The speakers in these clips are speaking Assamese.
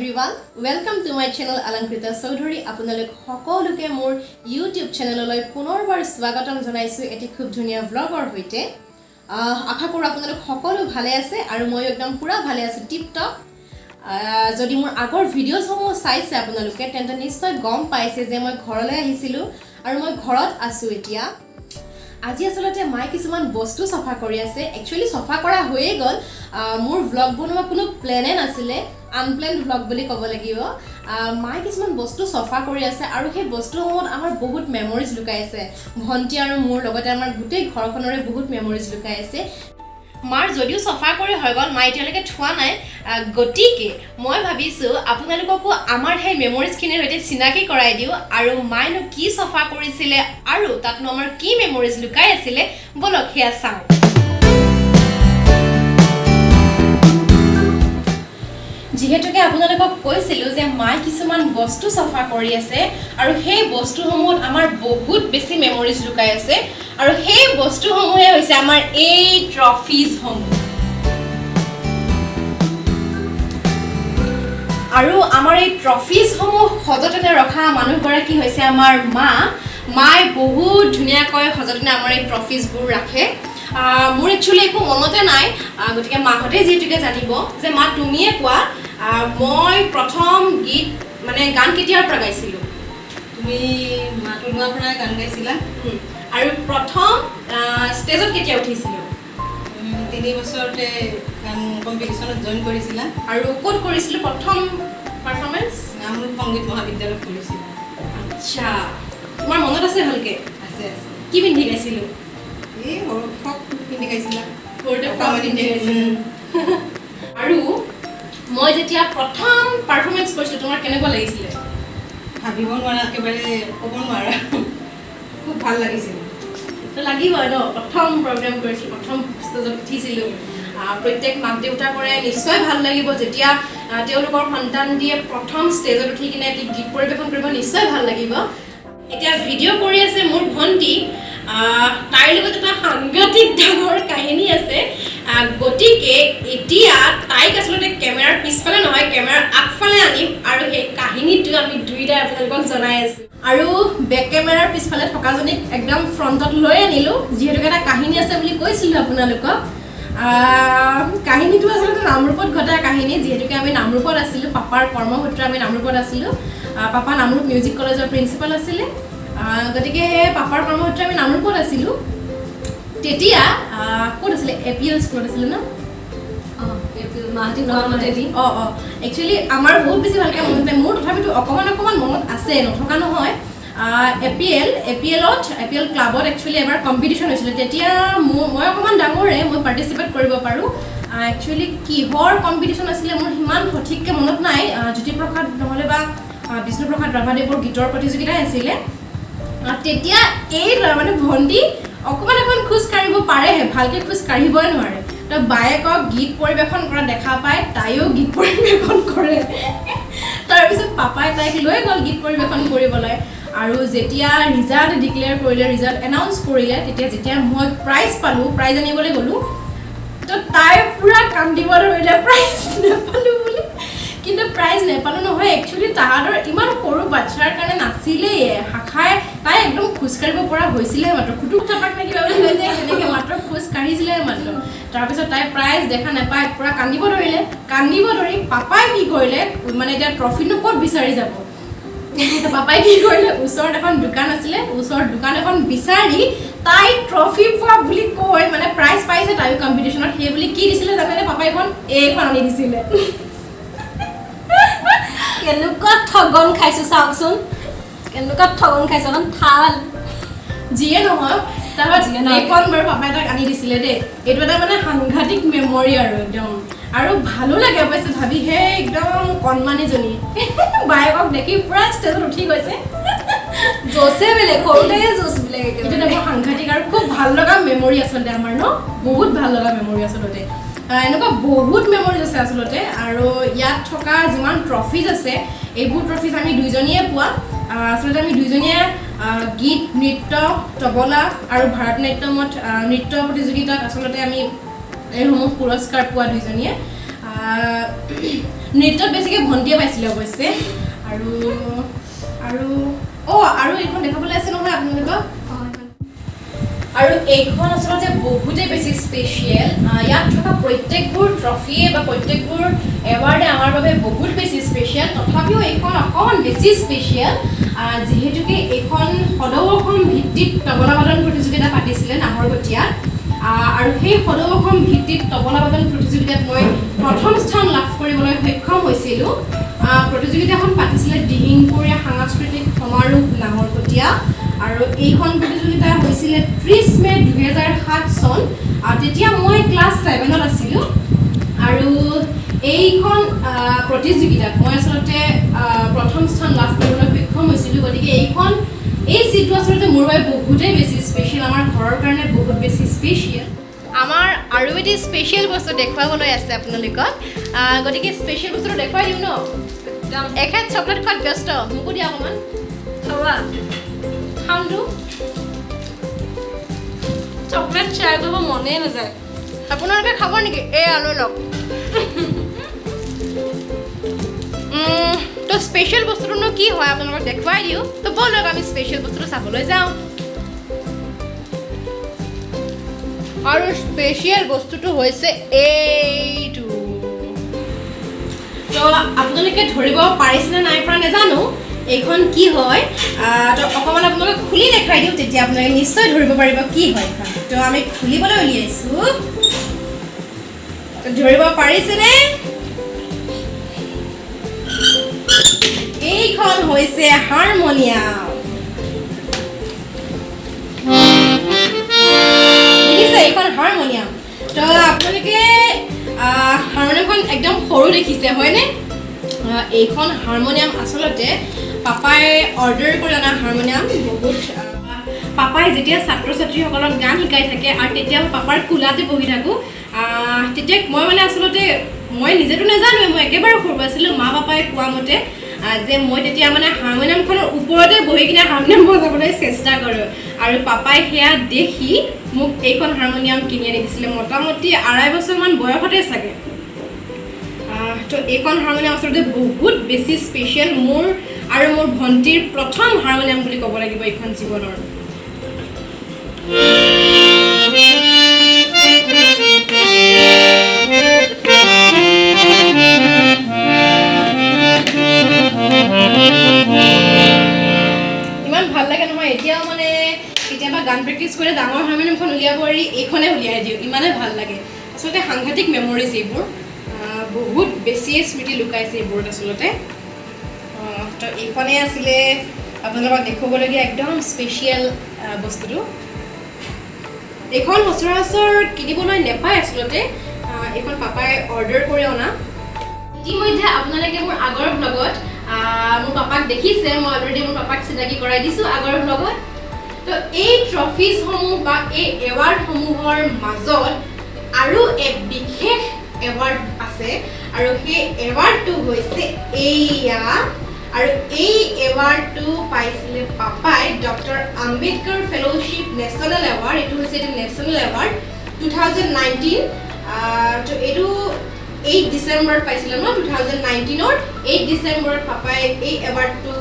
everyone, welcome to my channel Alankrita Chaudhary. আপোনালোক সকলোকে মোৰ YouTube চেনেললৈ পুনৰবাৰ স্বাগতম জনাইছো এটি খুব ধুনীয়া vlogৰ হৈতে আশা কৰো আপোনালোক সকলো ভালে আছে আৰু মই একদম পুৰা ভালে আছো টিপ টপ যদি মোৰ আগৰ ভিডিঅ'ছ সমূহ চাইছে আপোনালোকে তেন্তে নিশ্চয় গম পাইছে যে মই ঘৰলৈ আহিছিলো আৰু মই ঘৰত আছো এতিয়া আজি আসলতে মাই কিছুমান বস্তু সফা কৰি আছে একচুয়ালি সফা কৰা হৈয়ে গল মোৰ vlog বনোৱা কোনো প্ল্যানে নাছিলে আনপ্ল্যান্ড vlog বুলি ক'ব লাগিব মাই কিছুমান বস্তু সফা কৰি আছে আৰু সেই বস্তুসমূহত আমাৰ বহুত মেমৰিজ লুকাই আছে ভন্টি আৰু মোৰ লগতে আমাৰ গোটেই ঘৰখনৰে বহুত মেমৰিজ লুকাই আছে মাৰ যদিও সফা কৰি হৈ গল মাই এতিয়ালৈকে থোৱা নাই গতিকে মই ভাবিছো আপোনালোককো আমাৰ সেই মেমৰিজ খিনিৰ সৈতে চিনাকি কৰাই দিও আৰু মাইনো কি সফা কৰিছিলে আৰু তাতনো আমাৰ কি মেমৰিজ লুকাই আছিলে বলক হেয়া চাও যিহেতুকে আপোনালোকক কৈছিলো যে মাই কিছুমান বস্তু সফা কৰি আছে আৰু সেই বস্তুসমূহত আমাৰ বহুত বেছি মেমৰিজ লুকাই আছে আৰু সেই বস্তুসমূহে হৈছে আমাৰ এই ট্ৰফিজসমূহ আৰু আমাৰ এই ট্ৰফিজসমূহ সযতনে ৰখা মানুহগৰাকী হৈছে আমাৰ মাই বহুত ধুনীয়াকৈ সযতনে আমাৰ এই ট্ৰফিজবোৰ ৰাখে মোৰ একচুয়ালি একো মনতে নাই গতিকে মাহতে যেহেতুকে জানিব যে মা তুমিয়ে কোৱা মই প্ৰথম গীত মানে গান কেতিয়াৰ পৰা গাইছিলো তুমি মাতুনোৱাৰ পৰা গান গাইছিলা আৰু প্ৰথম ষ্টেজত কেতিয়া উঠিছিলো 3 বছৰতে গান কম্পিটিশনত জয়েন কৰিছিলা আৰু ক'ত কৰিছিলো প্ৰথম পাৰফৰমেন্স নামৰূপ সংগীত মহাবিদ্যালয়ত কৰিছিলা আচ্ছা তোমাৰ মনত আছে ভালকে আছে কি পিন্ধি গাইছিলো এই ফ্ৰক পিন্ধি গাইছিলা ফৰটা ফ্ৰক পিন্ধি গাইছিলো আৰু মই যেতিয়া প্ৰথম পাৰফৰমেন্স কৰিছিলো তোমাৰ কেনেকুৱা লাগিছিলে ভাবিব নোৱাৰা একেবাৰে ক'ব নোৱাৰা খুব ভাল লাগিছিল তো লাগিব ন প্ৰথম প্ৰগ্ৰাম কৰিছিলো প্ৰথম ষ্টেজত উঠিছিলো প্ৰত্যেক মাক দেউতাকৰে নিশ্চয় ভাল লাগিব যেতিয়া তেওঁলোকৰ সন্তান দিয়ে প্ৰথম ষ্টেজত উঠি কিনে এটি গীত পৰিৱেশন কৰিব নিশ্চয় ভাল লাগিব এতিয়া ভিডিঅ' কৰি আছে মোৰ ভন্টি তাইৰ লগত এটা সাংঘাতিক ডাঙৰ কাহিনী আছে গতিকে এতিয়া তাইক আসলতে কেমেৰাৰ পিছফালে নহয় কেমেৰাৰ আগফালে আনিম আৰু সেই কাহিনীটো আমি দুইটাই আপোনালোকক জনাই আছো আৰু বেক কেমেৰাৰ পিছফালে থকাজনীক একদম ফ্ৰণ্টত লৈ আনিলো যিহেতুকে এটা কাহিনী আছে বুলি কৈছিলো আপোনালোকক কাহিনীটো আসলতে নামৰূপত ঘটা কাহিনী যেহেতুকে আমি নামৰূপত আছিলো পাপাৰ কৰ্মসূত্ৰে আমি নামৰূপত আছিলো পাপা নামৰূপ মিউজিক কলেজৰ প্ৰিন্সিপাল আছিলে গতিকে পাপাৰ কৰ্মসূত্ৰে আমি নামৰূপত আছিলো তেতিয়া কোন আছিলে এপিএল স্কুলত আছিলে ন একচুৱেলি আমাৰ বহুত বেছি ভালকে মনত নাই মোৰ তথাপিতো অকমান মনত আছে নথকা নহয় এপিএল ক্লাবত একচুৱেলি এবাৰ কম্পিটিশ্যন হৈছিলে তেতিয়া মই অকমান ডাঙৰে মই পাৰ্টিচিপেট কৰিব পাৰোঁ একচুৱেলি কিহৰ কম্পিটিশ্যন আছিলে মোৰ সিমান সঠিককৈ মনত নাই জ্যোতিপ্ৰসাদ নহ'লে বা বিষ্ণুপ্ৰসাদ ৰাভাদেৱৰ গীতৰ প্ৰতিযোগিতাই আছিলে তেতিয়া এই মানে ভণ্টি অকমান খোজ কাঢ়িব পাৰেহে ভালকে খোজ কাঢ়িবই নোৱাৰে তো বায়েকক গীত পৰিৱেশন কৰা দেখা পায় তাইও গীত পৰিৱেশন কৰে তাৰপিছত পাপাই তাইক লৈ গ'ল গীত পৰিৱেশন কৰিবলৈ আৰু যেতিয়া ৰিজাল্ট ডিক্লেয়াৰ কৰিলে ৰিজাল্ট এনাউন্স কৰিলে যেতিয়া মই প্ৰাইজ পালোঁ প্ৰাইজ আনিবলৈ গ'লোঁ তো তাই পুৰা কান্দিব ধৰিলে প্ৰাইজ নাপালোঁ বুলি কিন্তু প্ৰাইজ নেপালোঁ নহয় একচুৱেলি তাহাঁতৰ ইমান সৰু বাচ্চাৰ কাৰণে নাছিলেই শাখাই তাই একদম খোজ কাঢ়িব পৰা হৈছিলে মাত্ৰ খুটুক থাপাক নে কিবা বুলি কৈ যে সেনেকৈ মাত্ৰ খোজ কাঢ়িছিলে মাত্ৰ তাৰপিছত তাই প্ৰাইজ দেখা নাপায় পুৰা কান্দিব ধৰি পাপাই কি কৰিলে মানে এতিয়া ট্ৰফিনো ক'ত বিচাৰি যাব পাপাই কি কৰিলে ওচৰত এখন দোকান আছিলে ওচৰত দোকান এখন বিচাৰি তাই ট্ৰফি পোৱা বুলি কৈ মানে প্ৰাইজ পাইছে তাইও কম্পিটিশ্যনত সেই বুলি কি দিছিলে জানেনে পাপাই এইখন আনি দিছিলে কেনেকুৱা ঠগন খাইছো চাওকচোন কেনেকুৱা ঠগন খাইছো অকণ থাল যিয়ে নহওক তাৰপৰা এইখন বাৰু পাপাই তাক আনি দিছিলে দেই এইটো এটা মানে সাংঘাতিক মেমৰি আৰু একদম আৰু ভালো লাগে অৱশ্যে ভাবি হে একদম কণমানিজনী বায়েকক দেখি পুৰা ষ্টেজত উঠি গৈছে জোচে বেলেগ সৰুতে জোচ বেলেগ এইটো এটা সাংঘাতিক আৰু খুব ভাল লগা মেমৰি আচলতে আমাৰ ন বহুত ভাল লগা মেমৰি আচলতে এনেকুৱা বহুত মেমৰিজ আছে আচলতে আৰু ইয়াত থকা যিমান ট্ৰফিজ আছে এইবোৰ ট্ৰফিজ আমি দুইজনীয়ে পোৱা আচলতে আমি দুইজনীয়ে গীত নৃত্য তবলা আৰু ভাৰত নাট্যমত নৃত্য প্ৰতিযোগিতাত আচলতে আমি এইসমূহ পুৰস্কাৰ পোৱা দুইজনীয়ে নৃত্যত বেছিকৈ ভণ্টিয়ে পাইছিলে অৱশ্যে আৰু আৰু আৰু এইখন দেখাবলৈ আছে নহয় আপোনালোকক আৰু এইখন আচলতে বহুতেই বেছি স্পেচিয়েল ইয়াত থকা প্ৰত্যেকবোৰ ট্ৰফিয়ে বা প্ৰত্যেকবোৰ এৱাৰ্ডে আমাৰ বাবে বহুত বেছি স্পেচিয়েল তথাপিও এইখন অকণমান বেছি স্পেচিয়েল যিহেতুকে এইখন সদৌ অসম ভিত্তিত তবলাবাদন প্ৰতিযোগিতা পাতিছিলে নাহৰকটীয়াত আৰু সেই সদৌ অসম ভিত্তিত তবলাবাদন প্ৰতিযোগিতাত মই প্ৰথম স্থান লাভ কৰিবলৈ সক্ষম হৈছিলোঁ প্ৰতিযোগিতাখন পাতিছিলে দিহিঙপুৰীয়া সাংস্কৃতিক সমাৰোহ নাহৰকটীয়া আৰু এইখন প্ৰতিযোগিতা হৈছিলে 30 মে 2007 চন তেতিয়া মই ক্লাছ 7ত আছিলোঁ আৰু এইখন প্ৰতিযোগিতাত মই আচলতে প্ৰথম স্থান লাভ কৰিবলৈ সক্ষম হৈছিলোঁ গতিকে এই চিটটো আচলতে মোৰ বাবে বহুতেই বেছি স্পেচিয়েল আমাৰ ঘৰৰ কাৰণে বহুত বেছি স্পেচিয়েল আমাৰ আৰু এটি স্পেচিয়েল বস্তু দেখুৱাবলৈ আছে আপোনালোকক গতিকে স্পেচিয়েল বস্তুটো দেখুৱাই দিওঁ ন এখেত চকলেট খোৱাত ব্যস্ত মোকো দিয়া অকণমান খাৱা খামটো চকলেট শ্বেয়াৰ কৰিব মনেই নাযায় আপোনালোকে খাব নেকি এই আলৈ লওক তো স্পেচিয়েল বস্তুটোনো কি হয় আপোনালোকক দেখুৱাই দিওঁ তো ব'লক আমি স্পেচিয়েল বস্তুটো চাবলৈ যাওঁ আৰু স্পেচিয়েল বস্তুটো হৈছে এইটো তো আপোনালোকে ধৰিব পাৰিছেনে নাই পৰা নাজানো এইখন কি হয় তো অকণমান আপোনালোকে খুলি দেখাই দিওঁ তেতিয়া আপোনালোকে নিশ্চয় ধৰিব পাৰিব কি হয় এইখন তো আমি খুলিবলৈ উলিয়াইছোঁ তো ধৰিব পাৰিছেনে এইখন হৈছে হাৰমনিয়াম দেখিছে এইখন হাৰমনিয়াম তো আপোনালোকে হাৰমনিয়ামখন একদম সৰু দেখিছে হয়নে এইখন হাৰমনিয়াম আচলতে পাপাই অৰ্ডাৰ কৰি অনা হাৰমনিয়াম বহুত পাপাই যেতিয়া ছাত্ৰ ছাত্ৰীসকলক গান শিকাই থাকে আৰু তেতিয়া পাপাৰ কোলাতে বহি থাকোঁ তেতিয়া মই মানে আচলতে মই নিজেতো নাজানোৱে মই একেবাৰে সৰু আছিলোঁ মা পাপাই কোৱা মতে যে মই তেতিয়া মানে হাৰমনিয়ামখনৰ ওপৰতে বহি কিনে হাৰমনিয়াম বজাবলৈ চেষ্টা কৰোঁ আৰু পাপাই সেয়া দেখি মোক এইখন হাৰমনিয়াম কিনি আনি দিছিলে মোটামুটি 2.5 বছৰমান বয়সতে চাগে তো এইখন হাৰমনিয়াম আচলতে বহুত বেছি স্পেচিয়েল মোৰ আৰু মোৰ ভণ্টিৰ প্ৰথম হাৰমনিয়াম বুলি ক'ব লাগিব এইখন জীৱনৰ ইমান ভাল লাগে নহয় এতিয়াও মানে কেতিয়াবা গান প্ৰেক্টিছ কৰি ডাঙৰ হাৰমনিয়ামখন উলিয়াব পাৰি এইখনে উলিয়াই দিওঁ ইমানেই ভাল লাগে আচলতে সাংঘাতিক মেমৰিজ এইবোৰ বহুত বেছিয়ে স্মৃতি লুকাইছে এইবোৰত আচলতে তো এইখনেই আছিলে আপোনালোকক দেখুৱাবলগীয়া একদম স্পেচিয়েল বস্তুটো এইখন সচৰাচৰ কিনিবলৈ নেপায় আচলতে এইখন পাপাই অৰ্ডাৰ কৰি অনা ইতিমধ্যে আপোনালোকে মোৰ আগৰ ব্লগত মোৰ পাপাক দেখিছে মই অলৰেডি মোৰ পাপাক চিনাকি কৰাই দিছোঁ আগৰ ব্লগত তো এই ট্ৰফিজসমূহ বা এই এৱাৰ্ডসমূহৰ মাজত আৰু এক বিশেষ এৱাৰ্ড আছে আৰু সেই এৱাৰ্ডটো হৈছে এইয়া আৰু এই এৱাৰ্ডটো পাইছিলে পাপাই doctor Ambedkar fellowship national award এইটো হৈছে এইটো নেশ্যনেল এৱাৰ্ড 2019 তো এইটো 8 ডিচেম্বৰত পাইছিলে ন 2019ৰ 8 ডিচেম্বৰত পাপাই এই এৱাৰ্ডটো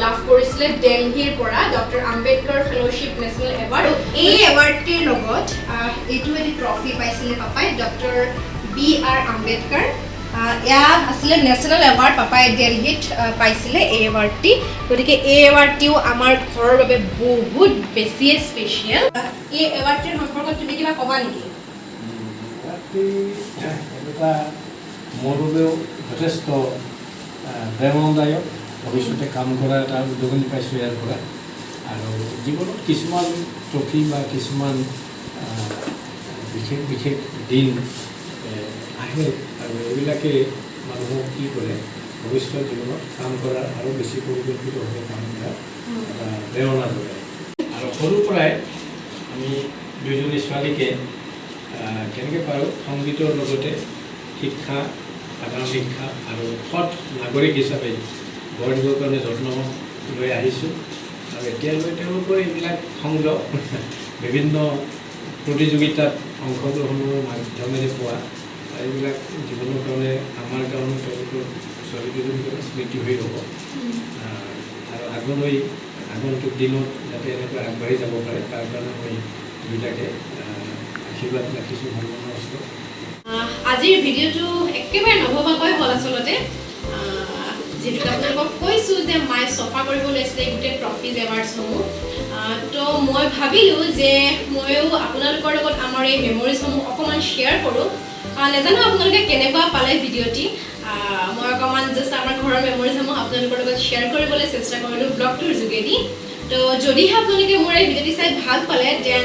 লাভ কৰিছিলে দিল্লীৰ পৰা doctor Ambedkar fellowship national award এই এৱাৰ্ডটিৰ লগত এইটো এটি ট্ৰফি পাইছিলে পাপাই ডক্টৰ BR আম্বেদকাৰ এয়া আছিলে নেশ্যনেল এৱাৰ্ড পাপাই দিল্লীত পাইছিলে এই এৱাৰ্ডটি গতিকে এই এৱাৰ্ডটিও আমাৰ ঘৰৰ বাবে বহুত বেছিয়ে স্পেচিয়েল এই এৱাৰ্ডটিৰ সম্পৰ্কত তুমি কিবা ক'বা নেকি এটা মোৰ বাবেও যথেষ্ট প্ৰেৰণাদায়ক ভৱিষ্যতে কাম কৰা এটা উদ্যোগনি পাইছোঁ ইয়াৰ পৰা আৰু জীৱনত কিছুমান ট্ৰফি বা কিছুমান বিশেষ বিশেষ দিন আহে আৰু এইবিলাকে মানুহক কি কৰে ভৱিষ্যত জীৱনত কাম কৰাৰ আৰু বেছি পৰিকল্পিতভাৱে কাম কৰাৰ এটা প্ৰেৰণা যোগায় আৰু সৰুৰ পৰাই আমি দুয়োজনী ছোৱালীকে কেনেকৈ পাৰোঁ সংগীতৰ লগতে শিক্ষা সাধাৰণ শিক্ষা আৰু সৎ নাগৰিক হিচাপে গঢ় দিবৰ কাৰণে যত্ন লৈ আহিছোঁ আৰু এতিয়ালৈ তেওঁলোকৰ এইবিলাক সংগ্ৰহ বিভিন্ন প্ৰতিযোগিতাত অংশগ্ৰহণৰ মাধ্যমেৰে পোৱা এইবিলাক জীৱনৰ কাৰণে আমাৰ কাৰণে তেওঁলোকৰ ছোৱালীকেইজনীৰ কাৰণে স্মৃতি হৈ ৰ'ব আৰু আগলৈ আগন্তুক দিনত যাতে এনেকৈ আগবাঢ়ি যাব পাৰে তাৰ কাৰণে মই দুইটাকে আশীৰ্বাদ ৰাখিছোঁ ভগৱানৰ ওচৰত। আজিৰ ভিডিঅ'টো একেবাৰে নভবাকৈ হ'ল আচলতে যিহেতু আপোনালোকক কৈছোঁ যে মায়ে চফা কৰিব লৈছিলে গোটেই ট্ৰফিজ এৱাৰ্ডছসমূহ তো মই ভাবিলোঁ যে ময়ো আপোনালোকৰ লগত আমাৰ এই মেমৰিজসমূহ অকণমান শ্বেয়াৰ কৰোঁ নাজানো আপোনালোকে কেনেকুৱা পালে ভিডিঅ'টি মই অকণমান জাষ্ট আমাৰ ঘৰৰ মেমৰিজসমূহ আপোনালোকৰ লগত শ্বেয়াৰ কৰিবলৈ চেষ্টা কৰিলোঁ ব্লগটোৰ যোগেদি তো যদিহে আপোনালোকে মোৰ এই ভিডিঅ'টি চাই ভাল পালে দেন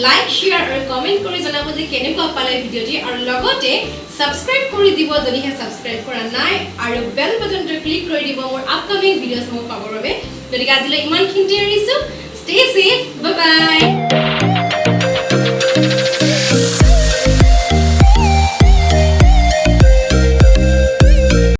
লাইক শ্বেয়াৰ আৰু কমেণ্ট কৰি জনাব যে কেনেকুৱা পালে ভিডিঅ'টি আৰু লগতে ছাবস্ক্ৰাইব কৰি দিব যদিহে ছাবস্ক্ৰাইব কৰা নাই আৰু বেল বাটনটো ক্লিক কৰি দিব মোৰ আপকামিং ভিডিঅ'সমূহ পাবৰ বাবে গতিকে আজিলৈ ইমানখিনিতে এৰিছোঁ ষ্টে ছেফ বাই বাই